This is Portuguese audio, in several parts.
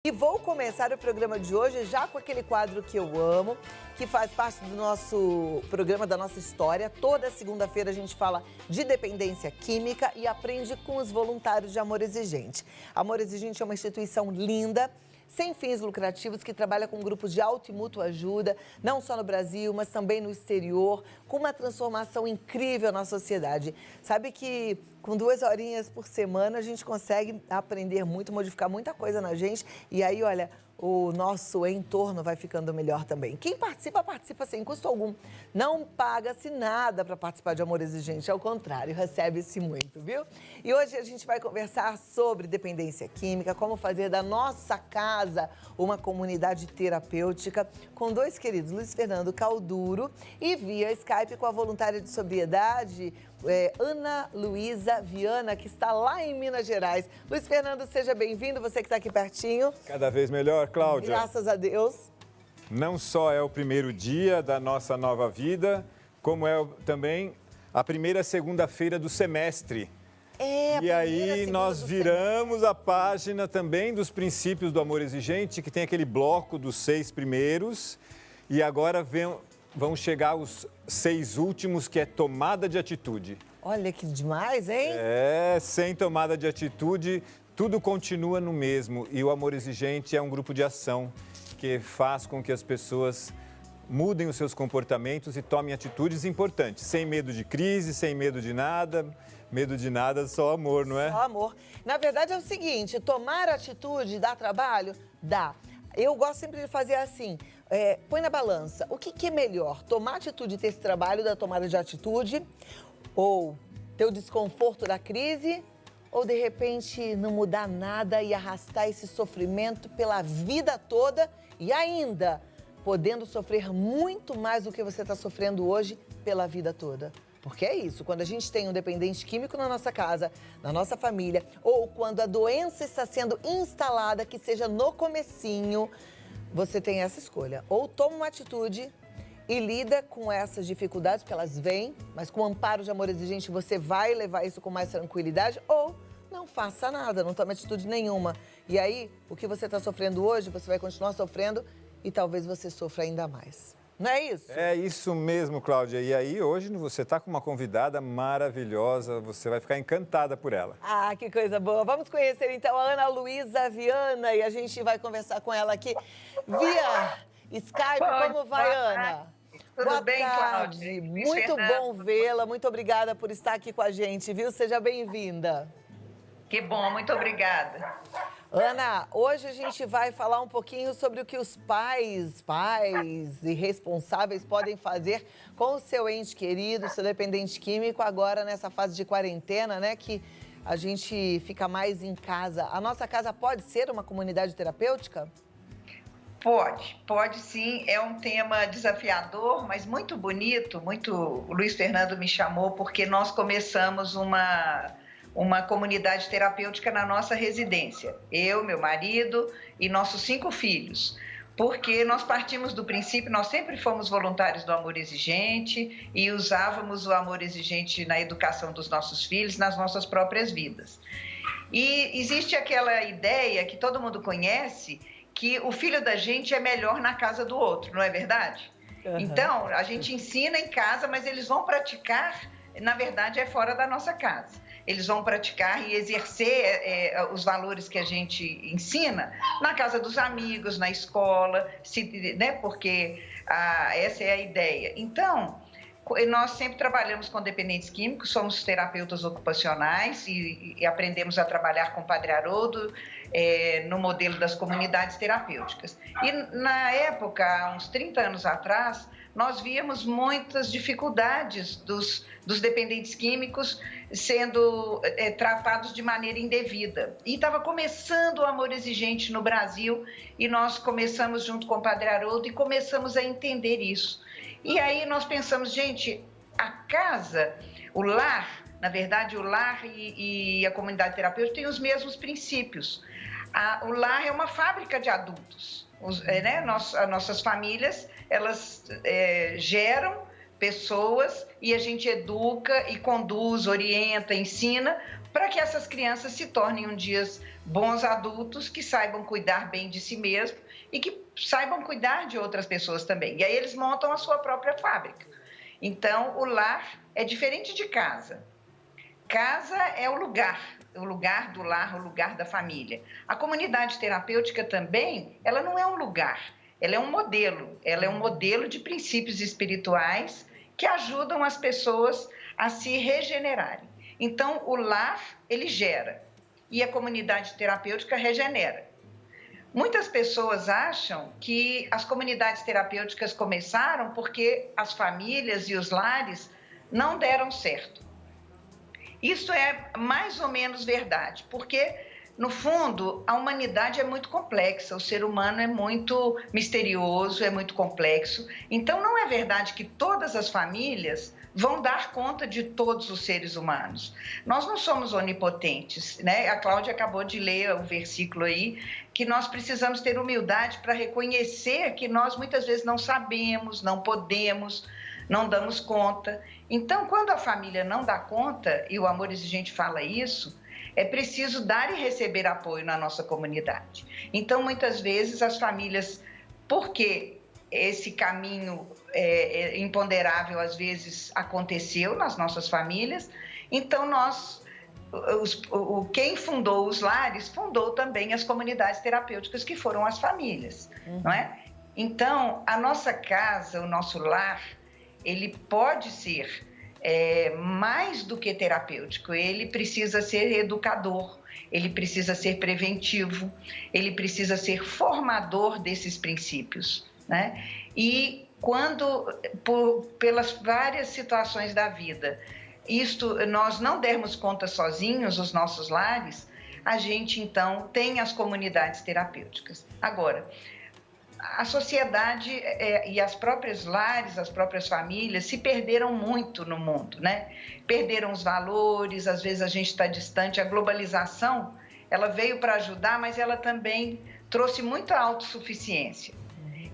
E vou começar o programa de hoje já com aquele quadro que eu amo, que faz parte do nosso programa, da nossa história. Toda segunda-feira a gente fala de dependência química e aprende com os voluntários de Amor Exigente. Amor Exigente é uma instituição linda, sem fins lucrativos, que trabalha com grupos de auto e mútua ajuda, não só no Brasil, mas também no exterior, com uma transformação incrível na sociedade. Sabe que com 2 horinhas por semana a gente consegue aprender muito, modificar muita coisa na gente e aí, olha, o nosso entorno vai ficando melhor também. Quem participa, participa sem custo algum. Não paga-se nada para participar de Amor Exigente, ao contrário, recebe-se muito, viu? E hoje a gente vai conversar sobre dependência química, como fazer da nossa casa uma comunidade terapêutica, com 2 queridos, Luiz Fernando Calduro e via Skype com a voluntária de sobriedade, Ana Luísa Viana, que está lá em Minas Gerais. Luiz Fernando, seja bem-vindo, você que está aqui pertinho. Cada vez melhor, Cláudia. Graças a Deus. Não só é o primeiro dia da nossa nova vida, como é também a primeira segunda-feira do semestre. E aí nós viramos a página também dos princípios do Amor Exigente, que tem aquele bloco dos 6 primeiros, e agora vão chegar os 6 últimos, que é tomada de atitude. Olha que demais, hein? Sem tomada de atitude, tudo continua no mesmo. E o Amor Exigente é um grupo de ação que faz com que as pessoas mudem os seus comportamentos e tomem atitudes importantes, sem medo de crise, sem medo de nada. Medo de nada, só amor, não é? Só amor. Na verdade é o seguinte, tomar atitude dá trabalho? Dá. Eu gosto sempre de fazer assim, põe na balança, o que é melhor? Tomar atitude e ter esse trabalho da tomada de atitude, ou ter o desconforto da crise, ou de repente não mudar nada e arrastar esse sofrimento pela vida toda e ainda podendo sofrer muito mais do que você está sofrendo hoje pela vida toda. Porque é isso, quando a gente tem um dependente químico na nossa casa, na nossa família, ou quando a doença está sendo instalada, que seja no comecinho, você tem essa escolha. Ou toma uma atitude e lida com essas dificuldades, porque elas vêm, mas com o amparo de Amor Exigente você vai levar isso com mais tranquilidade, ou não faça nada, não tome atitude nenhuma. E aí, o que você está sofrendo hoje, você vai continuar sofrendo e talvez você sofra ainda mais. Não é isso? É isso mesmo, Cláudia. E aí, hoje você está com uma convidada maravilhosa, você vai ficar encantada por ela. Ah, que coisa boa. Vamos conhecer então a Ana Luísa Viana e a gente vai conversar com ela aqui via Skype. Como vai, Ana? Tudo bem, Cláudia? Muito bom vê-la, muito obrigada por estar aqui com a gente, viu? Seja bem-vinda. Que bom, muito obrigada. Ana, hoje a gente vai falar um pouquinho sobre o que os pais e responsáveis podem fazer com o seu ente querido, seu dependente químico, agora nessa fase de quarentena, né, que a gente fica mais em casa. A nossa casa pode ser uma comunidade terapêutica? Pode sim. É um tema desafiador, mas muito bonito. O Luiz Fernando me chamou porque nós começamos uma comunidade terapêutica na nossa residência. Eu, meu marido e nossos 5 filhos. Porque nós partimos do princípio, nós sempre fomos voluntários do Amor Exigente e usávamos o Amor Exigente na educação dos nossos filhos, nas nossas próprias vidas. E existe aquela ideia que todo mundo conhece, que o filho da gente é melhor na casa do outro, não é verdade? Uhum. Então, a gente ensina em casa, mas eles vão praticar, na verdade, é fora da nossa casa. Eles vão praticar e exercer os valores que a gente ensina na casa dos amigos, na escola, né? Porque essa é a ideia. Então, nós sempre trabalhamos com dependentes químicos, somos terapeutas ocupacionais e aprendemos a trabalhar com o Padre Haroldo no modelo das comunidades terapêuticas. E na época, há uns 30 anos atrás, nós víamos muitas dificuldades dos dependentes químicos sendo tratados de maneira indevida. E estava começando o Amor Exigente no Brasil e nós começamos junto com o Padre Haroldo e começamos a entender isso. E aí nós pensamos, gente, a casa, o lar, na verdade o lar e a comunidade terapêutica têm os mesmos princípios. O lar é uma fábrica de adultos. As nossas famílias, elas geram pessoas e a gente educa e conduz, orienta, ensina para que essas crianças se tornem um dia bons adultos que saibam cuidar bem de si mesmo e que saibam cuidar de outras pessoas também. E aí eles montam a sua própria fábrica. Então, o lar é diferente de casa. Casa é o lugar do lar, o lugar da família. A comunidade terapêutica também, ela não é um lugar, ela é um modelo de princípios espirituais que ajudam as pessoas a se regenerarem. Então, o lar, ele gera, e a comunidade terapêutica regenera. Muitas pessoas acham que as comunidades terapêuticas começaram porque as famílias e os lares não deram certo. Isso é mais ou menos verdade, porque, no fundo, a humanidade é muito complexa, o ser humano é muito misterioso, é muito complexo. Então, não é verdade que todas as famílias vão dar conta de todos os seres humanos. Nós não somos onipotentes, né? A Cláudia acabou de ler o versículo aí, que nós precisamos ter humildade para reconhecer que nós muitas vezes não sabemos, não podemos, não damos conta. Então, quando a família não dá conta, e o Amor Exigente fala isso, é preciso dar e receber apoio na nossa comunidade. Então, muitas vezes as famílias, porque esse caminho imponderável às vezes aconteceu nas nossas famílias, então quem fundou os lares fundou também as comunidades terapêuticas, que foram as famílias, não é? Então, a nossa casa, o nosso lar, ele pode ser mais do que terapêutico, ele precisa ser educador, ele precisa ser preventivo, ele precisa ser formador desses princípios, né? E quando, pelas várias situações da vida, nós não dermos conta sozinhos, os nossos lares, a gente então tem as comunidades terapêuticas. Agora, a sociedade e as próprias lares, as próprias famílias se perderam muito no mundo, né? Perderam os valores, às vezes a gente está distante. A globalização, ela veio para ajudar, mas ela também trouxe muita autossuficiência.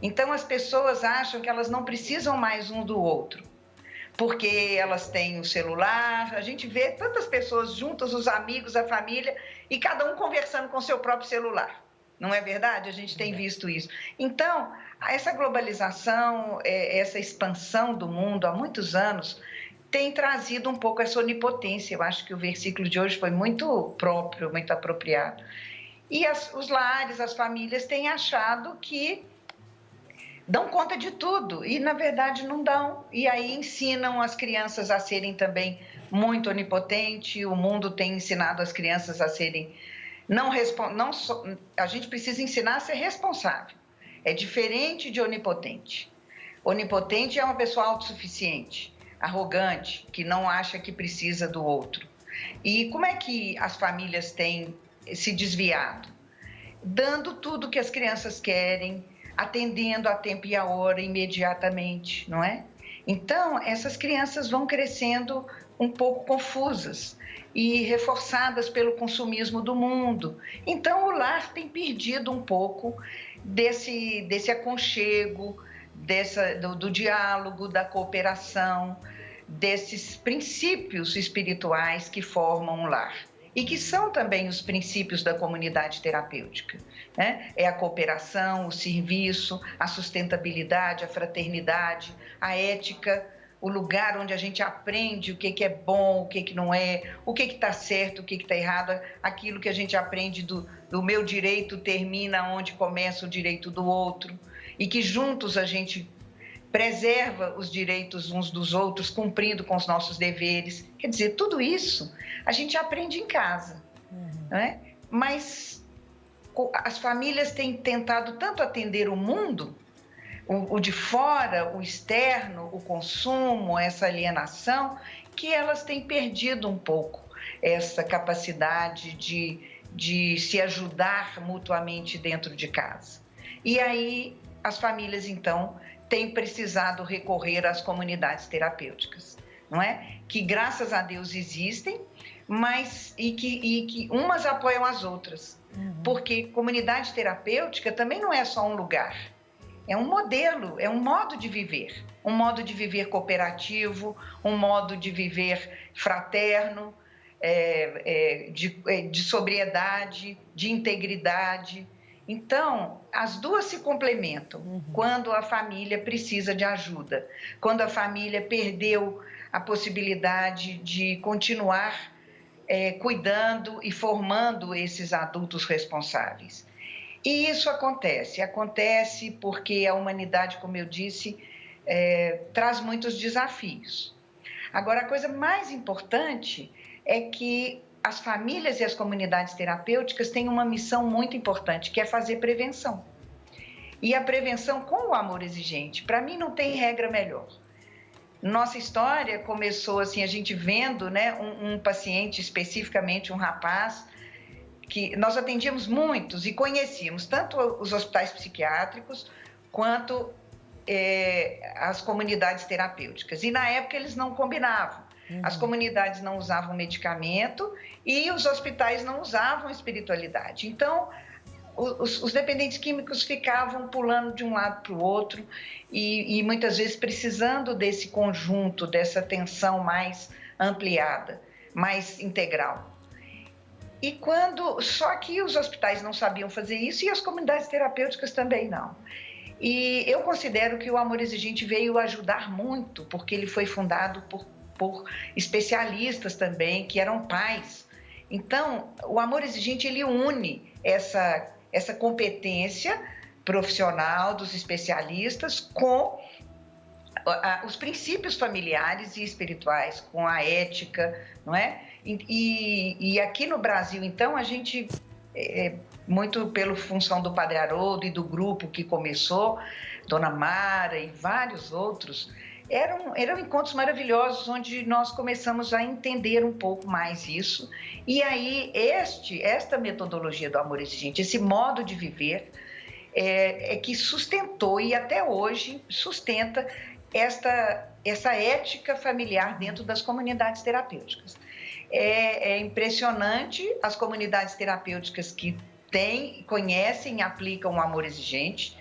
Então, as pessoas acham que elas não precisam mais um do outro, porque elas têm o celular. A gente vê tantas pessoas juntas, os amigos, a família, e cada um conversando com o seu próprio celular. Não é verdade? A gente tem visto isso. Então, essa globalização, essa expansão do mundo há muitos anos, tem trazido um pouco essa onipotência. Eu acho que o versículo de hoje foi muito próprio, muito apropriado. E os lares, as famílias têm achado que dão conta de tudo e, na verdade, não dão. E aí ensinam as crianças a serem também muito onipotentes. O mundo tem ensinado as crianças a serem... a gente precisa ensinar a ser responsável. É diferente de onipotente. Onipotente é uma pessoa autossuficiente, arrogante, que não acha que precisa do outro. E como é que as famílias têm se desviado? Dando tudo que as crianças querem, atendendo a tempo e a hora imediatamente, não é? Então, essas crianças vão crescendo um pouco confusas e reforçadas pelo consumismo do mundo. Então, o lar tem perdido um pouco desse aconchego, do diálogo, da cooperação, desses princípios espirituais que formam um lar. E que são também os princípios da comunidade terapêutica, né? É a cooperação, o serviço, a sustentabilidade, a fraternidade, a ética, o lugar onde a gente aprende o que é bom, o que não é, o que está certo, o que está errado, aquilo que a gente aprende do meu direito termina onde começa o direito do outro, e que juntos a gente preserva os direitos uns dos outros, cumprindo com os nossos deveres. Quer dizer, tudo isso a gente aprende em casa, não é? Mas as famílias têm tentado tanto atender o mundo, o de fora, o externo, o consumo, essa alienação, que elas têm perdido um pouco essa capacidade de se ajudar mutuamente dentro de casa. E aí as famílias, então, têm precisado recorrer às comunidades terapêuticas, não é? Que, graças a Deus, existem, mas que umas apoiam as outras. Porque comunidade terapêutica também não é só um lugar, é um modelo, é um modo de viver cooperativo, um modo de viver fraterno, de sobriedade, de integridade. Então, as duas se complementam quando a família precisa de ajuda, quando a família perdeu a possibilidade de continuar cuidando e formando esses adultos responsáveis. E isso acontece porque a humanidade, como eu disse, traz muitos desafios. Agora, a coisa mais importante é que as famílias e as comunidades terapêuticas têm uma missão muito importante, que é fazer prevenção. E a prevenção com o amor exigente, para mim, não tem regra melhor. Nossa história começou assim, a gente vendo, né, um paciente, especificamente um rapaz, que nós atendíamos muitos e conhecíamos tanto os hospitais psiquiátricos quanto as comunidades terapêuticas. E na época eles não combinavam. As comunidades não usavam medicamento e os hospitais não usavam espiritualidade. Então, os dependentes químicos ficavam pulando de um lado para o outro e muitas vezes precisando desse conjunto, dessa atenção mais ampliada, mais integral. Só que os hospitais não sabiam fazer isso e as comunidades terapêuticas também não. E eu considero que o Amor Exigente veio ajudar muito, porque ele foi fundado por especialistas também, que eram pais. Então, o Amor Exigente, ele une essa competência profissional dos especialistas com os princípios familiares e espirituais, com a ética, não é? E aqui no Brasil, então, a gente, muito pela função do Padre Haroldo e do grupo que começou, Dona Mara e vários outros, eram encontros maravilhosos onde nós começamos a entender um pouco mais isso. E aí, esta metodologia do Amor Exigente, esse modo de viver, que sustentou e até hoje sustenta essa ética familiar dentro das comunidades terapêuticas. É impressionante as comunidades terapêuticas que conhecem e aplicam o Amor Exigente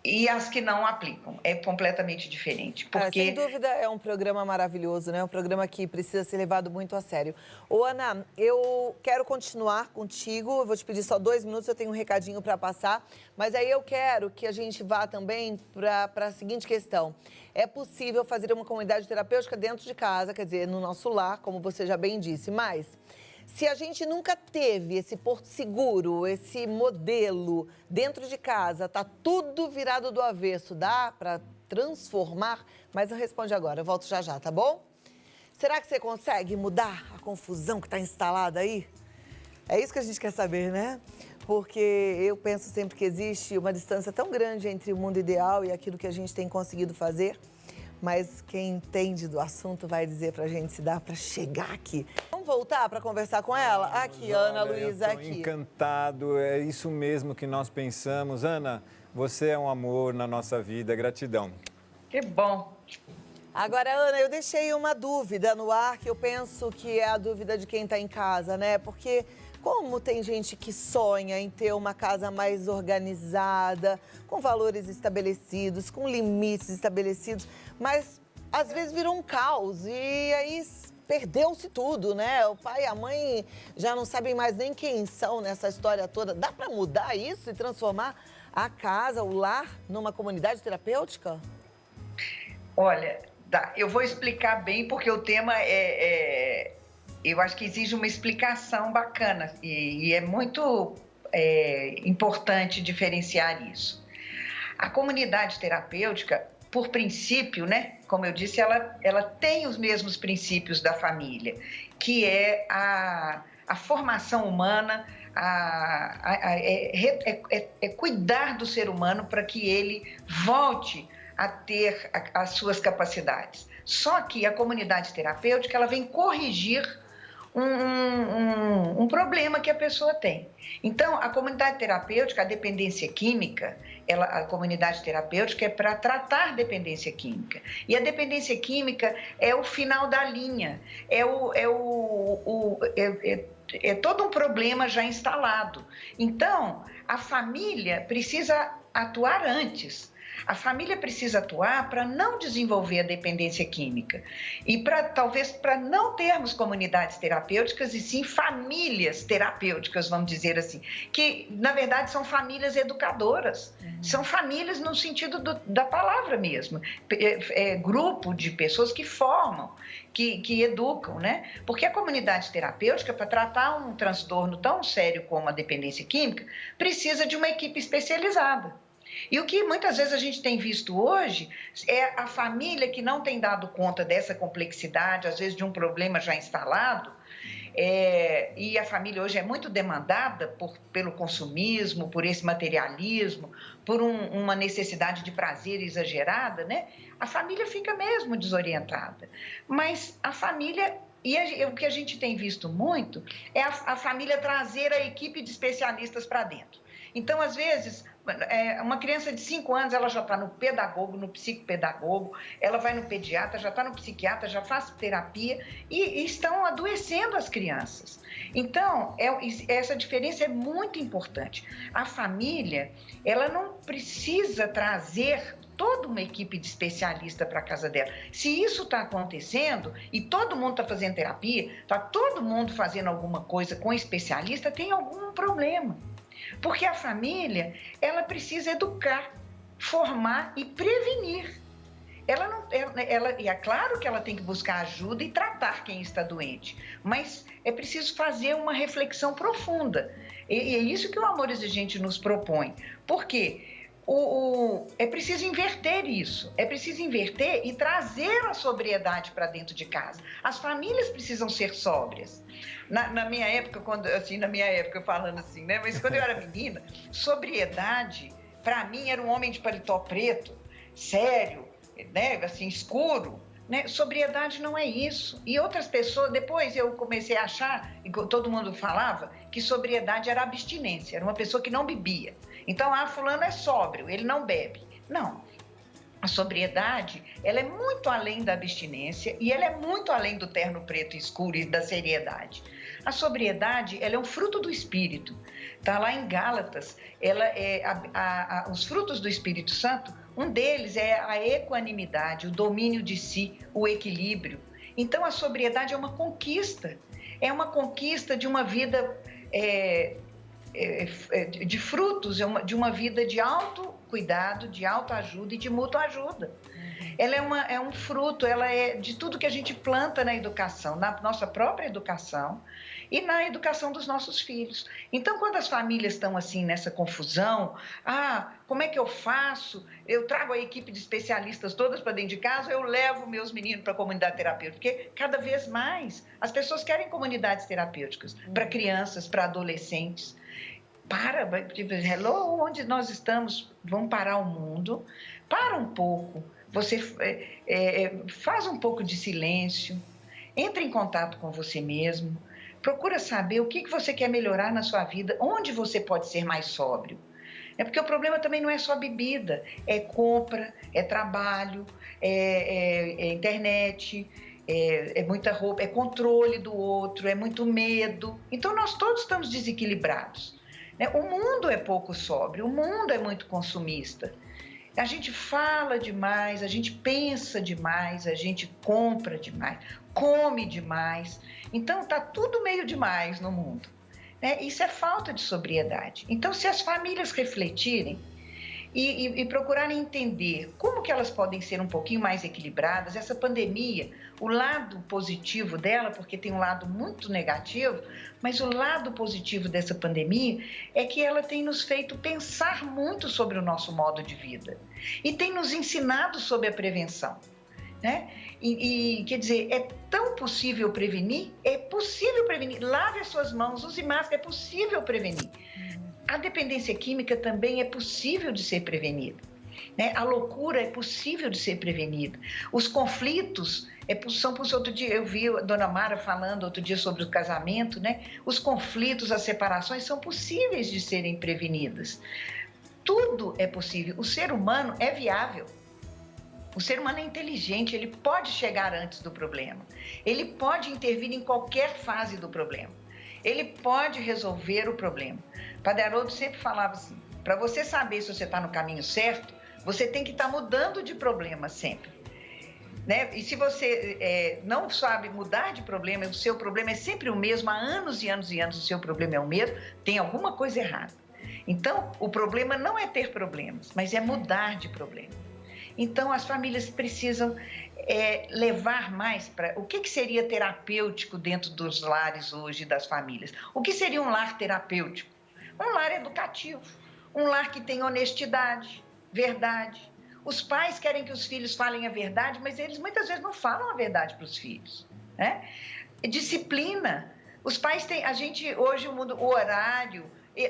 e as que não aplicam. É completamente diferente. Porque... sem dúvida, é um programa maravilhoso, né? Um programa que precisa ser levado muito a sério. Ô, Ana, eu quero continuar contigo. Eu vou te pedir só 2 minutos, eu tenho um recadinho para passar. Mas aí eu quero que a gente vá também para a seguinte questão. É possível fazer uma comunidade terapêutica dentro de casa, quer dizer, no nosso lar, como você já bem disse, mas... se a gente nunca teve esse porto seguro, esse modelo dentro de casa, tá tudo virado do avesso, dá para transformar? Mas não responde agora, eu volto já já, tá bom? Será que você consegue mudar a confusão que está instalada aí? É isso que a gente quer saber, né? Porque eu penso sempre que existe uma distância tão grande entre o mundo ideal e aquilo que a gente tem conseguido fazer. Mas quem entende do assunto vai dizer pra gente se dá pra chegar aqui. Vamos voltar para conversar com ela? Aqui, Ana Luísa, aqui. Eu tô encantado, é isso mesmo que nós pensamos. Ana, você é um amor na nossa vida, gratidão. Que bom. Agora, Ana, eu deixei uma dúvida no ar, que eu penso que é a dúvida de quem tá em casa, né? Porque... como tem gente que sonha em ter uma casa mais organizada, com valores estabelecidos, com limites estabelecidos, mas às vezes virou um caos e aí perdeu-se tudo, né? O pai e a mãe já não sabem mais nem quem são nessa história toda. Dá para mudar isso e transformar a casa, o lar, numa comunidade terapêutica? Olha, eu vou explicar bem porque o tema eu acho que exige uma explicação bacana e é muito importante diferenciar isso. A comunidade terapêutica, por princípio, né, como eu disse, ela tem os mesmos princípios da família, que é a formação humana, cuidar do ser humano para que ele volte a ter as suas capacidades. Só que a comunidade terapêutica ela vem corrigir um problema que a pessoa tem. Então, a comunidade terapêutica, a dependência química, a comunidade terapêutica é para tratar dependência química. E a dependência química é o final da linha, é todo um problema já instalado. Então, a família precisa atuar antes. A família precisa atuar para não desenvolver a dependência química e talvez para não termos comunidades terapêuticas e sim famílias terapêuticas, vamos dizer assim, que na verdade são famílias educadoras, são famílias no sentido da palavra mesmo, grupo de pessoas que formam, que educam, né? Porque a comunidade terapêutica, para tratar um transtorno tão sério como a dependência química, precisa de uma equipe especializada. E o que muitas vezes a gente tem visto hoje é a família que não tem dado conta dessa complexidade, às vezes de um problema já instalado, e a família hoje é muito demandada pelo consumismo, por esse materialismo, por uma necessidade de prazer exagerada, né? A família fica mesmo desorientada. Mas a família, o que a gente tem visto muito, é a família trazer a equipe de especialistas para dentro. Então, às vezes, uma criança de 5 anos, ela já está no pedagogo, no psicopedagogo, ela vai no pediatra, já está no psiquiatra, já faz terapia e estão adoecendo as crianças. Então, essa diferença é muito importante. A família, ela não precisa trazer toda uma equipe de especialista para a casa dela. Se isso está acontecendo e todo mundo está fazendo terapia, está todo mundo fazendo alguma coisa com especialista, tem algum problema. Porque a família, ela precisa educar, formar e prevenir. E é claro que ela tem que buscar ajuda e tratar quem está doente, mas é preciso fazer uma reflexão profunda. E é isso que o Amor Exigente nos propõe. Por quê? É preciso inverter isso, é preciso inverter e trazer a sobriedade para dentro de casa. As famílias precisam ser sóbrias. Na minha época, falando assim, né? Mas quando eu era menina, sobriedade, para mim, era um homem de paletó preto, sério, né? Assim, escuro. Né? Sobriedade não é isso. E outras pessoas, depois eu comecei a achar, e todo mundo falava, que sobriedade era abstinência, era uma pessoa que não bebia. Então, fulano é sóbrio, ele não bebe. Não. A sobriedade, ela é muito além da abstinência e ela é muito além do terno preto escuro e da seriedade. A sobriedade, ela é um fruto do Espírito. Está lá em Gálatas, os frutos do Espírito Santo, um deles é a equanimidade, o domínio de si, o equilíbrio. Então, a sobriedade é uma conquista de uma vida de frutos, de uma vida de autocuidado, de autoajuda e de mútua ajuda. Ela é um fruto, ela é de tudo que a gente planta na educação, na nossa própria educação e na educação dos nossos filhos. Então, quando as famílias estão assim nessa confusão, como é que eu faço? Eu trago a equipe de especialistas todas para dentro de casa, eu levo meus meninos para a comunidade terapêutica, porque cada vez mais as pessoas querem comunidades terapêuticas para crianças, para adolescentes. Hello, onde nós estamos? Vamos parar o mundo. Para um pouco. Você faz um pouco de silêncio. Entre em contato com você mesmo. Procura saber o que você quer melhorar na sua vida. Onde você pode ser mais sóbrio. Porque o problema também não é só bebida. É compra, é trabalho, é internet, é muita roupa, é controle do outro, é muito medo. Então, nós todos estamos desequilibrados. O mundo é pouco sóbrio, o mundo é muito consumista. A gente fala demais, a gente pensa demais, a gente compra demais, come demais. Então, está tudo meio demais no mundo. Isso é falta de sobriedade. Então, se as famílias refletirem e procurarem entender como que elas podem ser um pouquinho mais equilibradas, essa pandemia, o lado positivo dela, porque tem um lado muito negativo, mas o lado positivo dessa pandemia é que ela tem nos feito pensar muito sobre o nosso modo de vida e tem nos ensinado sobre a prevenção. Né? Quer dizer, é tão possível prevenir? É possível prevenir. Lave as suas mãos, use máscara, é possível prevenir. A dependência química também é possível de ser prevenida. Né? A loucura é possível de ser prevenida. Os conflitos são possíveis. Outro dia eu vi a dona Mara falando outro dia sobre o casamento, né? Os conflitos, as separações são possíveis de serem prevenidas. Tudo é possível. O ser humano é viável. O ser humano é inteligente, ele pode chegar antes do problema. Ele pode intervir em qualquer fase do problema. Ele pode resolver o problema. Padre Haroldo sempre falava assim, para você saber se você está no caminho certo, Você tem que estar mudando de problema sempre. Né? E se você não sabe mudar de problema, o seu problema é sempre o mesmo, há anos e anos e anos o seu problema é o mesmo, tem alguma coisa errada. Então, o problema não é ter problemas, mas é mudar de problema. Então, as famílias precisam levar mais para... O que seria terapêutico dentro dos lares hoje das famílias? O que seria um lar terapêutico? Um lar educativo, um lar que tem honestidade, verdade. Os pais querem que os filhos falem a verdade, mas eles muitas vezes não falam a verdade para os filhos. Né? Disciplina. Os pais têm... hoje, o horário,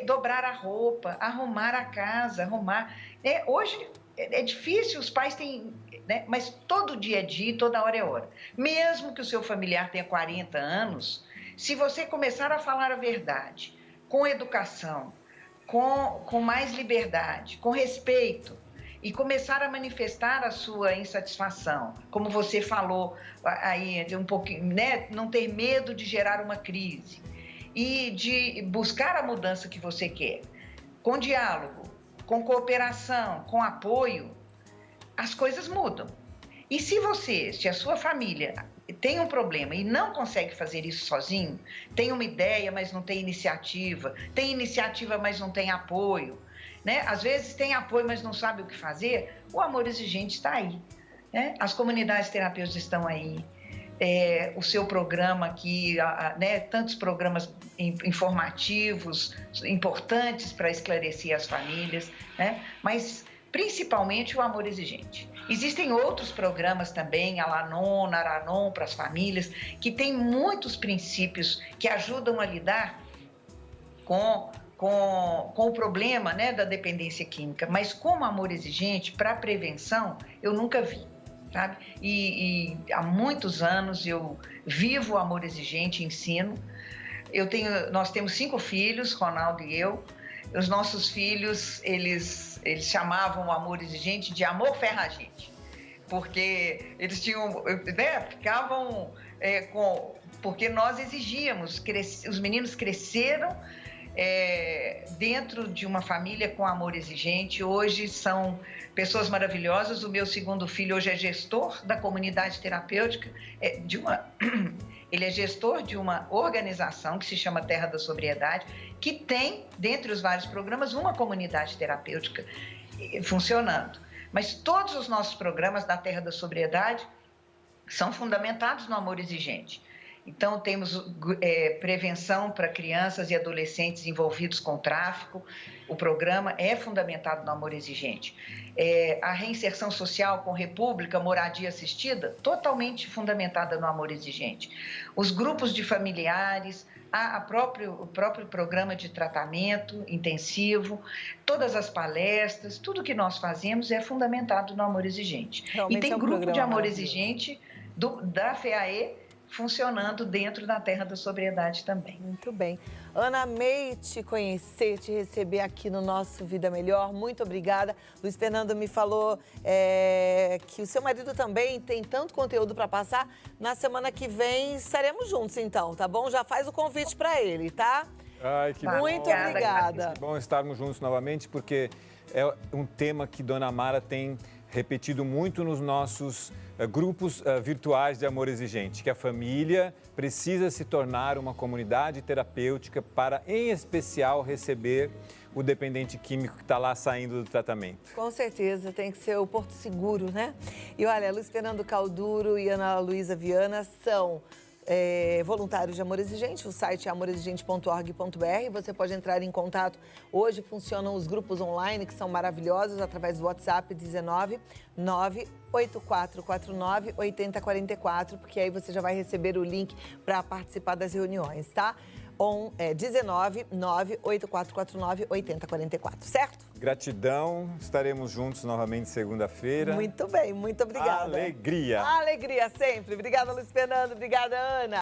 dobrar a roupa, arrumar a casa, arrumar... Hoje é difícil, os pais têm... Né? Mas todo dia é dia, toda hora é hora. Mesmo que o seu familiar tenha 40 anos, se você começar a falar a verdade, com educação, com mais liberdade, com respeito, e começar a manifestar a sua insatisfação, como você falou aí, um pouquinho, né? Não ter medo de gerar uma crise e de buscar a mudança que você quer, com diálogo, com cooperação, com apoio, as coisas mudam. E se a sua família tem um problema e não consegue fazer isso sozinho, tem uma ideia, mas não tem iniciativa, mas não tem apoio, né? Às vezes tem apoio, mas não sabe o que fazer, o Amor Exigente está aí. Né? As comunidades terapêuticas estão aí. O seu programa aqui, né? Tantos programas informativos, importantes para esclarecer as famílias, né? Mas principalmente o Amor Exigente. Existem outros programas também, Alanon, Naranon, para as famílias, que têm muitos princípios que ajudam a lidar com o problema, né, da dependência química, mas como Amor Exigente, para prevenção, eu nunca vi, sabe? E há muitos anos eu vivo o Amor Exigente, ensino. Nós temos 5 filhos, Ronaldo e eu. Os nossos filhos, eles chamavam o Amor Exigente de Amor Ferragente, porque eles tinham, né, ficavam porque nós exigíamos, os meninos cresceram dentro de uma família com amor exigente. Hoje são pessoas maravilhosas. O meu segundo filho hoje é gestor da comunidade terapêutica, ele é gestor de uma organização que se chama Terra da Sobriedade, que tem, dentre os vários programas, uma comunidade terapêutica funcionando. Mas todos os nossos programas da Terra da Sobriedade são fundamentados no amor exigente. Então, temos prevenção para crianças e adolescentes envolvidos com tráfico. O programa é fundamentado no amor exigente. A reinserção social com república, moradia assistida, totalmente fundamentada no amor exigente. Os grupos de familiares, o próprio programa de tratamento intensivo, todas as palestras, tudo que nós fazemos é fundamentado no amor exigente. Realmente e tem grupo de amor exigente da FEAE funcionando dentro da Terra da Sobriedade também. Muito bem. Ana, amei te conhecer, te receber aqui no nosso Vida Melhor. Muito obrigada. Luiz Fernando me falou que o seu marido também tem tanto conteúdo para passar. Na semana que vem estaremos juntos, então, tá bom? Já faz o convite para ele, tá? Ai, que muito bom. Obrigada. Que bom estarmos juntos novamente, porque é um tema que Dona Mara tem repetido muito nos nossos grupos virtuais de amor exigente, que a família precisa se tornar uma comunidade terapêutica para, em especial, receber o dependente químico que está lá saindo do tratamento. Com certeza, tem que ser o porto seguro, né? E olha, Luiz Fernando Calduro e Ana Luísa Viana são voluntários de Amor Exigente. O site é amorexigente.org.br. Você pode entrar em contato. Hoje funcionam os grupos online, que são maravilhosos, através do WhatsApp 19 98449 8044, porque aí você já vai receber o link para participar das reuniões, tá? 19 98449 8044, certo? Gratidão, estaremos juntos novamente segunda-feira. Muito bem, muito obrigada. Alegria! Alegria sempre. Obrigada, Luiz Fernando. Obrigada, Ana.